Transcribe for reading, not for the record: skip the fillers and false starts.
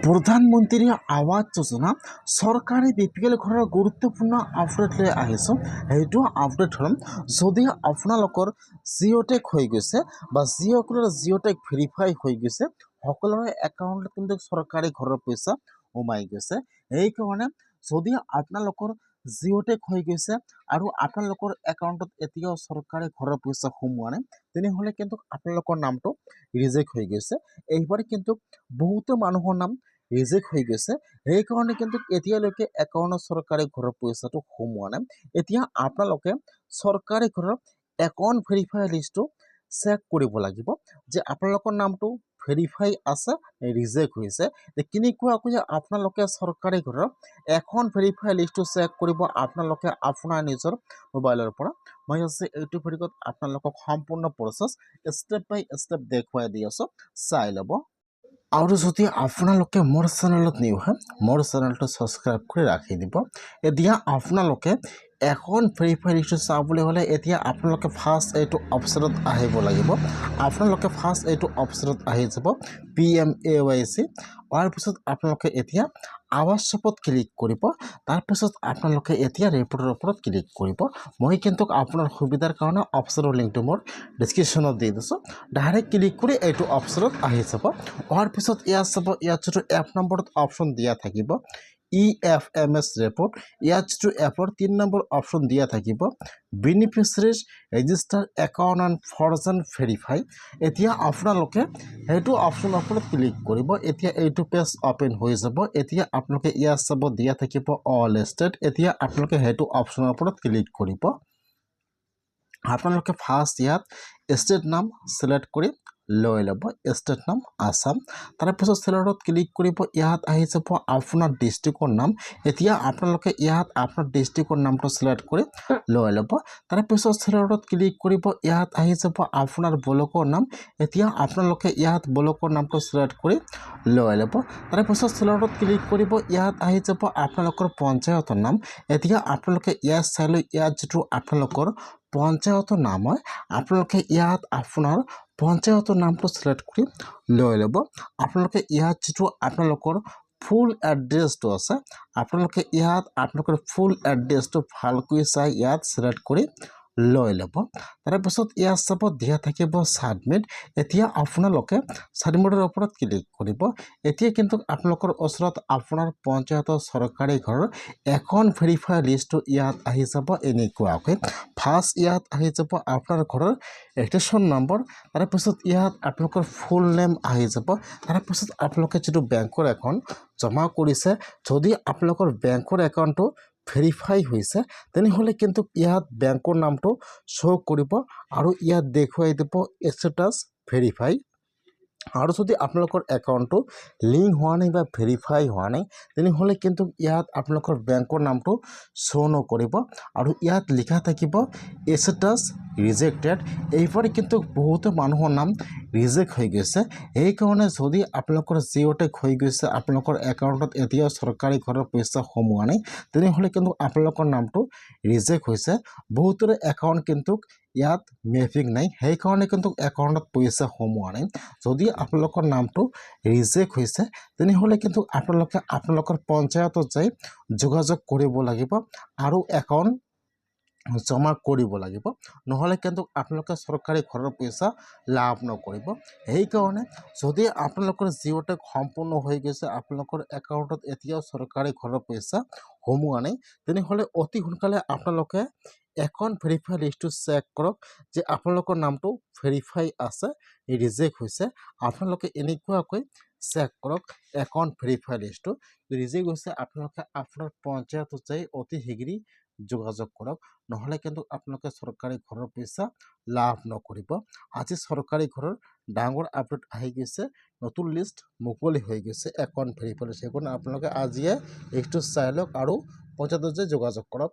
প্ৰধানমন্ত্ৰী আৱাস যোজনা চৰকাৰী বিপিএল ঘৰৰ গুৰুত্বপূৰ্ণ আপডেট লৈ আহিছোঁ। সেইটো আপডেট হ'ল যদি আপোনালোকৰ জিঅ'টেক হৈ গৈছে বা যিসকলৰ জিঅ'টেক ভেৰিফাই হৈ গৈছে সকলোৰে একাউণ্টত কিন্তু চৰকাৰী ঘৰৰ পইচা সোমাই গৈছে। সেইকাৰণে যদি আপোনালোকৰ জিঅ'টেক হৈ গৈছে আৰু আপোনালোকৰ একাউণ্টত এতিয়াও চৰকাৰী ঘৰৰ পইচা সোমোৱা নাই তেনেহ'লে কিন্তু আপোনালোকৰ নামটো ৰিজেক্ট হৈ গৈছে। এইবাৰ কিন্তু বহুতো মানুহৰ নাম ৰিজেক্ট হৈ গৈছে। সেইকাৰণে কিন্তু এতিয়ালৈকে একাউণ্টত চৰকাৰী ঘৰৰ পইচাটো সোমোৱা নাই। এতিয়া আপোনালোকে চৰকাৰী ঘৰৰ একাউণ্ট ভেৰিফাই লিষ্টটো চেক কৰিব লাগিব যে আপোনালোকৰ নামটো ভেৰিফাই আছে ৰিজেক্ট হৈছে। কেনেকুৱাকৈ আপোনালোকে চৰকাৰী ঘৰৰ এখন ভেৰিফাই লিষ্টটো চেক কৰিব আপোনালোকে আপোনাৰ নিজৰ মোবাইলৰ পৰা। মই আজি এইটো ভিডিঅ'ত আপোনালোকক সম্পূৰ্ণ প্ৰচেছ ষ্টেপ বাই ষ্টেপ দেখুৱাই দি আছোঁ, চাই ল'ব। আৰু যদি আপোনালোকে মোৰ চেনেলত নিউ হয় মোৰ চেনেলটো ছাবস্ক্ৰাইব কৰি ৰাখি দিব। এতিয়া আপোনালোকে এখন ভেৰিফাই লিষ্টটো চাবলৈ হ'লে এতিয়া আপোনালোকে ফাৰ্ষ্ট এইটো অপশ্যনত আহিব লাগিব। আপোনালোকে ফাৰ্ষ্ট এইটো অপশ্যনত আহি যাব PMAYC। হোৱাৰ পিছত আপোনালোকে এতিয়া আৱাজ শ্বপত ক্লিক কৰিব। তাৰপিছত আপোনালোকে এতিয়া ৰিপৰ্টৰ ওপৰত ক্লিক কৰিব। মই কিন্তু আপোনাৰ সুবিধাৰ কাৰণে অপশ্যনৰ লিংকটো মোৰ ডিছক্ৰিপশ্যনত দি দিছোঁ। ডাইৰেক্ট ক্লিক কৰি এইটো অপশ্যনত আহি যাব। হোৱাৰ পিছত ইয়াত চাব, ইয়াত যিটো এপ নম্বৰত অপশ্যন দিয়া থাকিব EFMS ৰিপৰ্ট, ইয়াত যিটো এপৰ 3 নম্বৰ অপশ্যন দিয়া থাকিব বেনিফিচিয়াৰিজ ৰেজিষ্টাৰ একাউণ্ট এণ্ড ফৰজন ভেৰিফাই। এতিয়া আপোনালোকে সেইটো অপশ্যনৰ ওপৰত ক্লিক কৰিব। এতিয়া এইটো পেজ অপেন হৈ যাব। এতিয়া আপোনালোকে ইয়াত চাব দিয়া থাকিব অল ষ্টেট। এতিয়া আপোনালোকে সেইটো অপশ্যনৰ ওপৰত ক্লিক কৰিব। আপোনালোকে ফাৰ্ষ্ট ইয়াত ষ্টেট নাম চিলেক্ট কৰি লৈ ল'ব, ষ্টেট নাম আসাম। তাৰপিছত চিলেক্টত ক্লিক কৰিব। ইয়াত আহি যাব আপোনাৰ ডিষ্ট্ৰিক্টৰ নাম। এতিয়া আপোনালোকে ইয়াত আপোনাৰ ডিষ্ট্ৰিক্টৰ নামটো চিলেক্ট কৰি লৈ ল'ব। তাৰপিছত চিলেক্টত ক্লিক কৰিব। ইয়াত আহি যাব আপোনাৰ ব্লকৰ নাম। এতিয়া আপোনালোকে ইয়াত ব্লকৰ নামটো চিলেক্ট কৰি লৈ ল'ব। তাৰপিছত চিলেক্টত ক্লিক কৰিব। ইয়াত আহি যাব আপোনালোকৰ পঞ্চায়তৰ নাম। এতিয়া আপোনালোকে ইয়াত চাই লৈ ইয়াত যিটো আপোনালোকৰ পঞ্চায়তৰ নাম হয় আপোনালোকে ইয়াত আপোনাৰ পঞ্চায়তৰ নামটো চিলেক্ট কৰি লৈ ল'ব। আপোনালোকে ইয়াত যিটো আপোনালোকৰ ফুল এড্ৰেছটো আছে আপোনালোকে ইয়াত আপোনালোকৰ ফুল এড্ৰেছটো ভালকৈ চাই ইয়াত চিলেক্ট কৰি লৈ ল'ব। তাৰপিছত ইয়াত চাব দিয়া থাকিব ছাবমিট। এতিয়া আপোনালোকে ছাবমিটৰ ওপৰত ক্লিক কৰিব। এতিয়া কিন্তু আপোনালোকৰ ওচৰত আপোনাৰ পঞ্চায়তৰ চৰকাৰী ঘৰৰ এখন ভেৰিফাই লিষ্টটো ইয়াত আহি যাব এনেকুৱাকৈ। ফাৰ্ষ্ট ইয়াত আহি যাব আপোনাৰ ঘৰৰ ৰেজিষ্ট্ৰেশ্যন নম্বৰ। তাৰপিছত ইয়াত আপোনালোকৰ ফুল নেম আহি যাব। তাৰপিছত আপোনালোকে যিটো বেংকৰ একাউণ্ট জমা কৰিছে যদি আপোনালোকৰ বেংকৰ একাউণ্টটো ভেৰিফাই হৈছে তেনেহ'লে কিন্তু ইয়াত বেংকৰ নামটো শ্ব' কৰিব আৰু ইয়াত দেখুৱাই দিব ষ্টেটাছ ভেৰিফাই। আৰু যদি আপোনালোকৰ একাউণ্টটো লিংক হোৱা নাই বা ভেৰিফাই হোৱা নাই তেনেহ'লে কিন্তু ইয়াত আপোনালোকৰ বেংকৰ নামটো শ্ব' নকৰিব আৰু ইয়াত লিখা থাকিব ষ্টেটাছ ৰিজেক্টেড। এইবাৰ কিন্তু বহুতো মানুহৰ নাম ৰিজেক্ট হৈ গৈছে। সেইকাৰণে যদি আপোনালোকৰ জিঅ'টেক হৈ গৈছে আপোনালোকৰ একাউণ্টত এতিয়াও চৰকাৰী ঘৰৰ পইচা সোমোৱা নাই তেনেহ'লে কিন্তু আপোনালোকৰ নামটো ৰিজেক্ট হৈছে। বহুতৰে একাউণ্ট কিন্তু ইয়াত মেপিং নাই সেইকাৰণে কিন্তু একাউণ্টত পইচা সোমোৱা নাই। যদি আপোনালোকৰ নামটো ৰিজেক্ট হৈছে তেনেহ'লে কিন্তু আপোনালোকে আপোনালোকৰ পঞ্চায়তত যাই যোগাযোগ কৰিব লাগিব আৰু একাউণ্ট জমা কৰিব লাগিব, নহ'লে কিন্তু আপোনালোকে চৰকাৰী ঘৰৰ পইচা লাভ নকৰিব। সেইকাৰণে যদি আপোনালোকৰ জিঅ'টেক সম্পূৰ্ণ হৈ গৈছে আপোনালোকৰ একাউণ্টত এতিয়াও চৰকাৰী ঘৰৰ পইচা সোমোৱা নাই তেনেহ'লে অতি সোনকালে আপোনালোকে এখন ভেৰিফাই লিষ্টটো চেক কৰক যে আপোনালোকৰ নামটো ভেৰিফাই আছে ৰিজেক্ট হৈছে। আপোনালোকে এনেকুৱাকৈ চেক কৰক একাউণ্ট ভেৰিফাই লিষ্টটো ৰিজেক্ট হৈছে আপোনালোকে আপোনাৰ পঞ্চায়তত যাই অতি শীঘ্ৰেই যোগাযোগ কৰক, নহ'লে কিন্তু আপোনালোকে চৰকাৰী ঘৰৰ পইচা লাভ নকৰিব। আজি চৰকাৰী ঘৰৰ ডাঙৰ আপডেট আহি গৈছে, নতুন লিষ্ট মুকলি হৈ গৈছে একাউণ্ট ভেৰিফাই লিষ্ট। সেইকাৰণে আপোনালোকে আজিয়ে এইটো চাই লওক আৰু পঞ্চায়তত যাই যোগাযোগ কৰক।